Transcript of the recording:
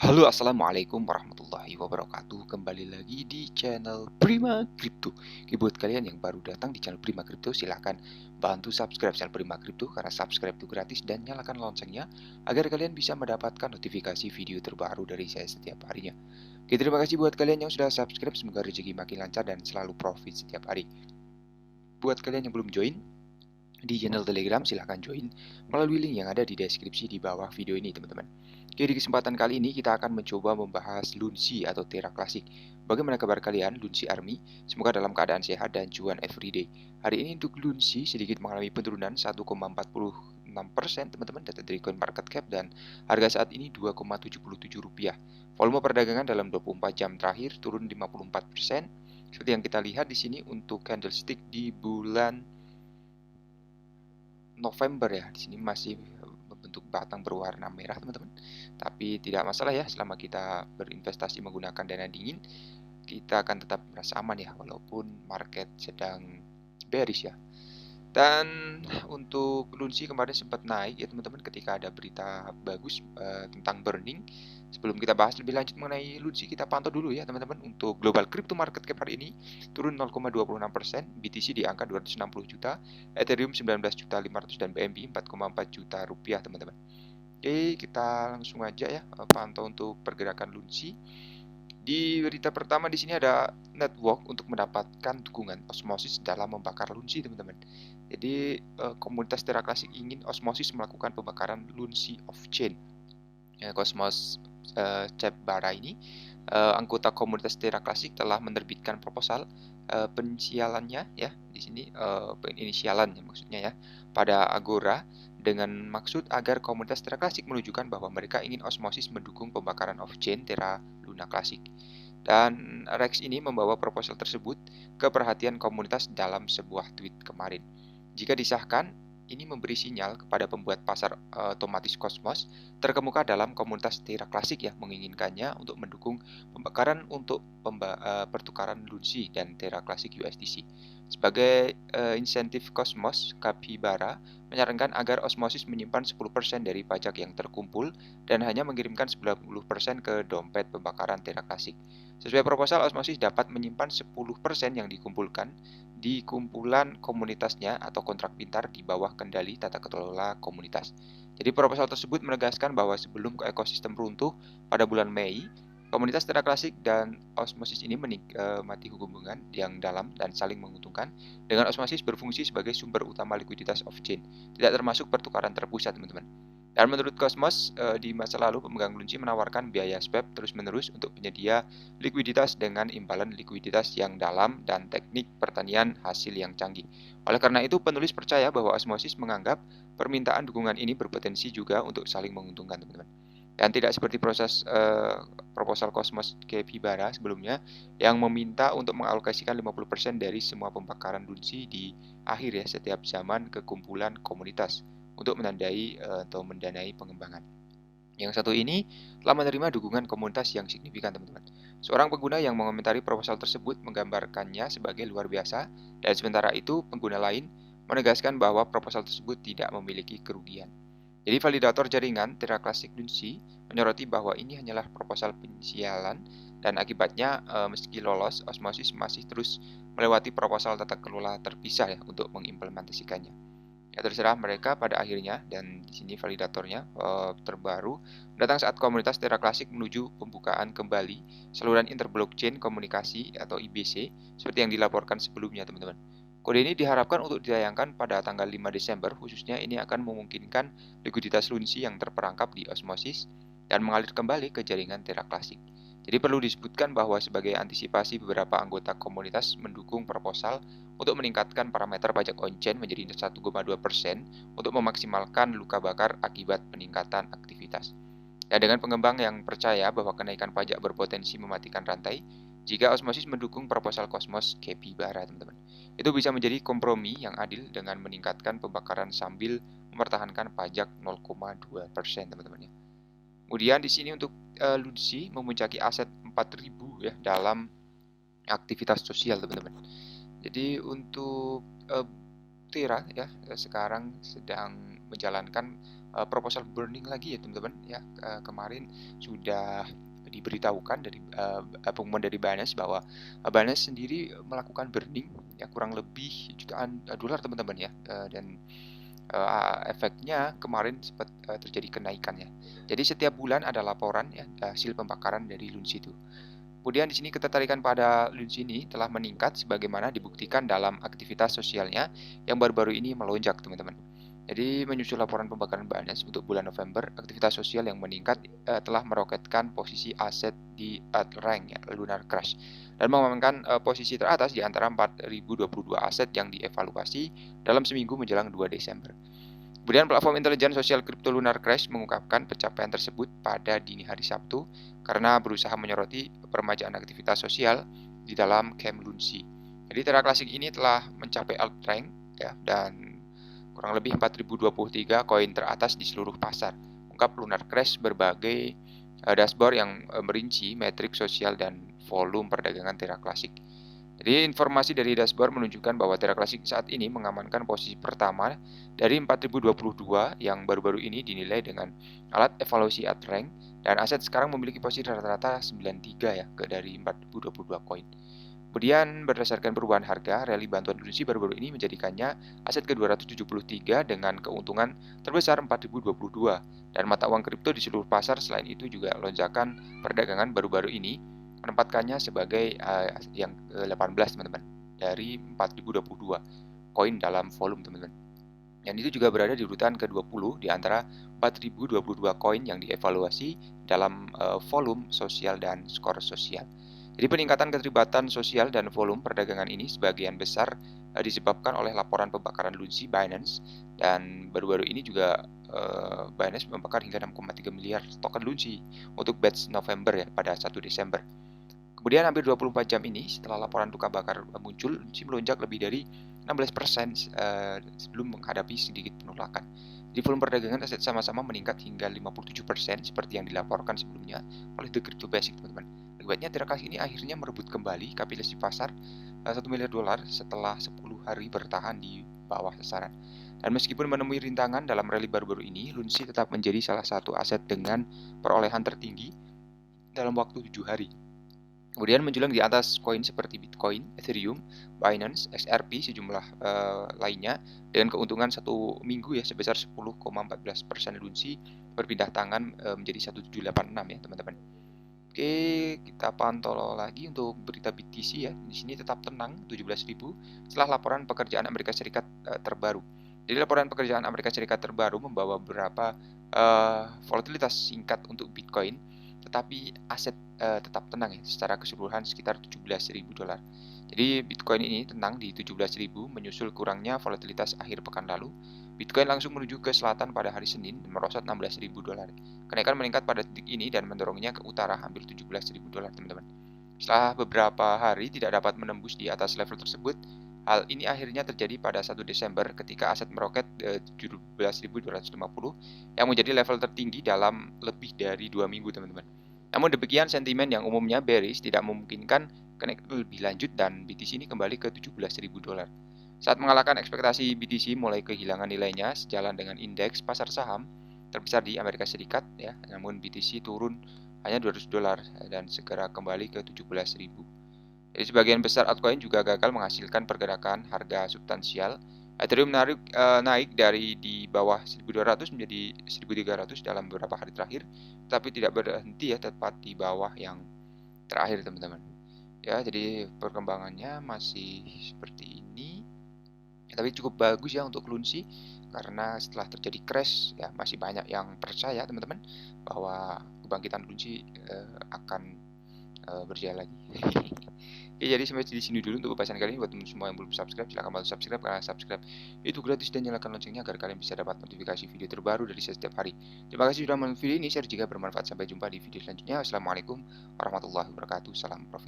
Halo, assalamualaikum warahmatullahi wabarakatuh. Kembali lagi di channel Prima Crypto. Buat kalian yang baru datang di channel Prima Crypto, silahkan bantu subscribe channel Prima Crypto karena subscribe itu gratis, dan nyalakan loncengnya agar kalian bisa mendapatkan notifikasi video terbaru dari saya setiap harinya. Oke, terima kasih buat kalian yang sudah subscribe. Semoga rezeki makin lancar dan selalu profit setiap hari. Buat kalian yang belum join di channel Telegram, silahkan join melalui link yang ada di deskripsi di bawah video ini, teman-teman. Oke, di kesempatan kali ini kita akan mencoba membahas Lunsi atau Terra Classic. Bagaimana kabar kalian, Lunsi Army? Semoga dalam keadaan sehat dan cuan everyday. Hari ini untuk Lunsi sedikit mengalami penurunan 1,46%, teman-teman, data dari CoinMarketCap, dan harga saat ini Rp2,77. Volume perdagangan dalam 24 jam terakhir turun 54%. Seperti yang kita lihat di sini untuk candlestick di bulan November ya, di sini masih membentuk batang berwarna merah, teman-teman. Tapi tidak masalah ya, selama kita berinvestasi menggunakan dana dingin, kita akan tetap merasa aman ya, walaupun market sedang bearish ya. Dan untuk Lunsi kemarin sempat naik ya, teman-teman, ketika ada berita bagus tentang burning. Sebelum kita bahas lebih lanjut mengenai Lunsi, kita pantau dulu ya, teman-teman. Untuk global crypto market cap hari ini turun 0,26%, BTC di angka 260 juta, Ethereum 19.500.000, dan BNB 4,4 juta rupiah, teman-teman. Oke, kita langsung aja ya pantau untuk pergerakan Lunsi. Di berita pertama di sini ada network untuk mendapatkan dukungan osmosis dalam membakar Lunsi, teman-teman. Jadi komunitas Terra Classic ingin osmosis melakukan pembakaran Lunsi off-chain. Cosmos Bara ini, anggota komunitas Terra Classic telah menerbitkan proposal pensialannya ya, di sini penginisialannya maksudnya ya, pada Agora dengan maksud agar komunitas Terra Classic menunjukkan bahwa mereka ingin osmosis mendukung pembakaran off-chain Terra Luna Classic. Dan Rex ini membawa proposal tersebut ke perhatian komunitas dalam sebuah tweet kemarin. Jika disahkan, ini memberi sinyal kepada pembuat pasar otomatis Cosmos terkemuka dalam komunitas Terra Classic ya, menginginkannya untuk mendukung pembakaran untuk pertukaran Lunsi dan Terra Classic USDC. Sebagai insentif Cosmos, Capybara menyarankan agar osmosis menyimpan 10% dari pajak yang terkumpul dan hanya mengirimkan 90% ke dompet pembakaran Terra Classic. Sesuai proposal, osmosis dapat menyimpan 10% yang dikumpulkan di kumpulan komunitasnya atau kontrak pintar di bawah kendali tata kelola komunitas. Jadi proposal tersebut menegaskan bahwa sebelum ekosistem runtuh pada bulan Mei, komunitas Terra Classic dan osmosis ini menikmati hubungan yang dalam dan saling menguntungkan, dengan osmosis berfungsi sebagai sumber utama likuiditas off-chain, tidak termasuk pertukaran terpusat, teman-teman. Dan menurut Cosmos, di masa lalu pemegang Lunsi menawarkan biaya swap terus-menerus untuk penyedia likuiditas dengan imbalan likuiditas yang dalam dan teknik pertanian hasil yang canggih. Oleh karena itu, penulis percaya bahwa osmosis menganggap permintaan dukungan ini berpotensi juga untuk saling menguntungkan, teman-teman. Dan tidak seperti proses proposal Cosmos Capybara sebelumnya yang meminta untuk mengalokasikan 50% dari semua pembakaran Lunsi di akhir ya setiap zaman ke kumpulan komunitas untuk menandai atau mendanai pengembangan. Yang satu ini telah menerima dukungan komunitas yang signifikan, teman-teman. Seorang pengguna yang mengomentari proposal tersebut menggambarkannya sebagai luar biasa, dan sementara itu pengguna lain menegaskan bahwa proposal tersebut tidak memiliki kerugian. Jadi validator jaringan Terra Classic Lunsi menyoroti bahwa ini hanyalah proposal pensialan dan akibatnya meski lolos, osmosis masih terus melewati proposal tata kelola terpisah ya untuk mengimplementasikannya. Ya terserah mereka pada akhirnya, dan di sini validatornya terbaru datang saat komunitas Terra Classic menuju pembukaan kembali saluran interblockchain komunikasi atau IBC seperti yang dilaporkan sebelumnya, teman-teman. Kode ini diharapkan untuk ditayangkan pada tanggal 5 Desember, khususnya ini akan memungkinkan likuiditas Lunsi yang terperangkap di osmosis dan mengalir kembali ke jaringan Terra Classic. Jadi perlu disebutkan bahwa sebagai antisipasi, beberapa anggota komunitas mendukung proposal untuk meningkatkan parameter pajak on-chain menjadi 1,2% untuk memaksimalkan luka bakar akibat peningkatan aktivitas. Ya, dengan pengembang yang percaya bahwa kenaikan pajak berpotensi mematikan rantai, jika osmosis mendukung proposal Cosmos Capybara, teman-teman, itu bisa menjadi kompromi yang adil dengan meningkatkan pembakaran sambil mempertahankan pajak 0,2%, teman-teman ya. Kemudian di sini untuk Lunsi memuncaki aset 4.000 ya dalam aktivitas sosial, teman-teman. Jadi untuk Terra ya sekarang sedang menjalankan proposal burning lagi ya teman-teman ya. Kemarin sudah diberitahukan dari pengumuman dari Binance bahwa Binance sendiri melakukan burning ya kurang lebih jutaan dolar teman-teman ya. Dan efeknya kemarin sempat terjadi kenaikan ya. Jadi setiap bulan ada laporan ya hasil pembakaran dari Lunsi itu. Kemudian di sini ketertarikan pada Lunsi ini telah meningkat sebagaimana dibuktikan dalam aktivitas sosialnya yang baru-baru ini melonjak teman-teman. Jadi menyusul laporan pembakaran Binance untuk bulan November, aktivitas sosial yang meningkat telah meroketkan posisi aset di rank ya, Lunar Crash dan mengamankan posisi teratas di antara 4.022 aset yang dievaluasi dalam seminggu menjelang 2 Desember. Kemudian platform intelijen sosial kripto Lunar Crash mengungkapkan pencapaian tersebut pada dini hari Sabtu karena berusaha menyoroti permajaan aktivitas sosial di dalam camp Lunsi. Jadi Terra Classic ini telah mencapai alt rank ya, dan kurang lebih 4.023 koin teratas di seluruh pasar. Ungkap Lunar Crash berbagai dashboard yang merinci metrik sosial dan volume perdagangan Terra Classic. Jadi informasi dari dashboard menunjukkan bahwa Terra Classic saat ini mengamankan posisi pertama dari 4022 yang baru-baru ini dinilai dengan alat evaluasi at rank, dan aset sekarang memiliki posisi rata-rata 93 ya dari 4022 koin. Kemudian berdasarkan perubahan harga, rally bantuan Lunsi baru-baru ini menjadikannya aset ke-273 dengan keuntungan terbesar 4022, dan mata uang kripto di seluruh pasar. Selain itu juga lonjakan perdagangan baru-baru ini menempatkannya sebagai yang ke-18 teman-teman dari 4022 koin dalam volume teman-teman. Dan itu juga berada di urutan ke-20 di antara 4022 koin yang dievaluasi dalam volume sosial dan skor sosial. Jadi peningkatan keterlibatan sosial dan volume perdagangan ini sebagian besar disebabkan oleh laporan pembakaran Lunsi Binance, dan baru-baru ini juga Binance membakar hingga 6,3 miliar token Lunsi untuk batch November ya pada 1 Desember. Kemudian hampir 24 jam ini setelah laporan luka bakar muncul, Lunsi melonjak lebih dari 16% sebelum menghadapi sedikit penolakan. Di volume perdagangan aset sama-sama meningkat hingga 57% seperti yang dilaporkan sebelumnya oleh The Crypto Basic teman-teman. Akibatnya Terra Classic ini akhirnya merebut kembali kapitalisasi pasar $1 miliar setelah 10 hari bertahan di bawah sasaran. Dan meskipun menemui rintangan dalam rally baru-baru ini, Lunsi tetap menjadi salah satu aset dengan perolehan tertinggi dalam waktu 7 hari. Kemudian menjulang di atas koin seperti Bitcoin, Ethereum, Binance, XRP, sejumlah lainnya dengan keuntungan satu minggu ya sebesar 10,14% Lunsi berpindah tangan menjadi 1786 ya teman-teman. Oke, kita pantau lagi untuk berita BTC ya. Di sini tetap tenang 17.000 setelah laporan pekerjaan Amerika Serikat terbaru. Jadi laporan pekerjaan Amerika Serikat terbaru membawa beberapa volatilitas singkat untuk Bitcoin, tetapi aset tetap tenang ya, secara keseluruhan sekitar $17.000. Jadi Bitcoin ini tenang di 17.000 menyusul kurangnya volatilitas akhir pekan lalu. Bitcoin langsung menuju ke selatan pada hari Senin dan merosot $16.000. Kenaikan meningkat pada titik ini dan mendorongnya ke utara hampir $17.000 teman-teman. Setelah beberapa hari tidak dapat menembus di atas level tersebut, hal ini akhirnya terjadi pada 1 Desember ketika aset meroket 17.250 yang menjadi level tertinggi dalam lebih dari 2 minggu teman-teman. Namun demikian, sentimen yang umumnya bearish tidak memungkinkan kenaikan lebih lanjut dan BTC ini kembali ke $17.000. Saat mengalahkan ekspektasi, BTC mulai kehilangan nilainya sejalan dengan indeks pasar saham terbesar di Amerika Serikat ya. Namun BTC turun hanya $200 dan segera kembali ke 17.000. Jadi sebagian besar altcoin juga gagal menghasilkan pergerakan harga substansial. Ethereum naik dari di bawah 1.200 menjadi 1.300 dalam beberapa hari terakhir, tapi tidak berhenti ya tepat di bawah yang terakhir teman-teman. Ya, jadi perkembangannya masih seperti ini. Ya, tapi cukup bagus ya untuk Lunsi karena setelah terjadi crash ya masih banyak yang percaya teman-teman bahwa kebangkitan Lunsi akan berjalan lagi. Oke, jadi sampai di sini dulu untuk pembahasan kali ini. Buat teman semua yang belum subscribe, silahkan bantu subscribe karena subscribe itu gratis, dan nyalakan loncengnya agar kalian bisa dapat notifikasi video terbaru dari saya setiap hari. Terima kasih sudah menonton video ini, share jika bermanfaat. Sampai jumpa di video selanjutnya. Wassalamualaikum warahmatullahi wabarakatuh. Salam profit.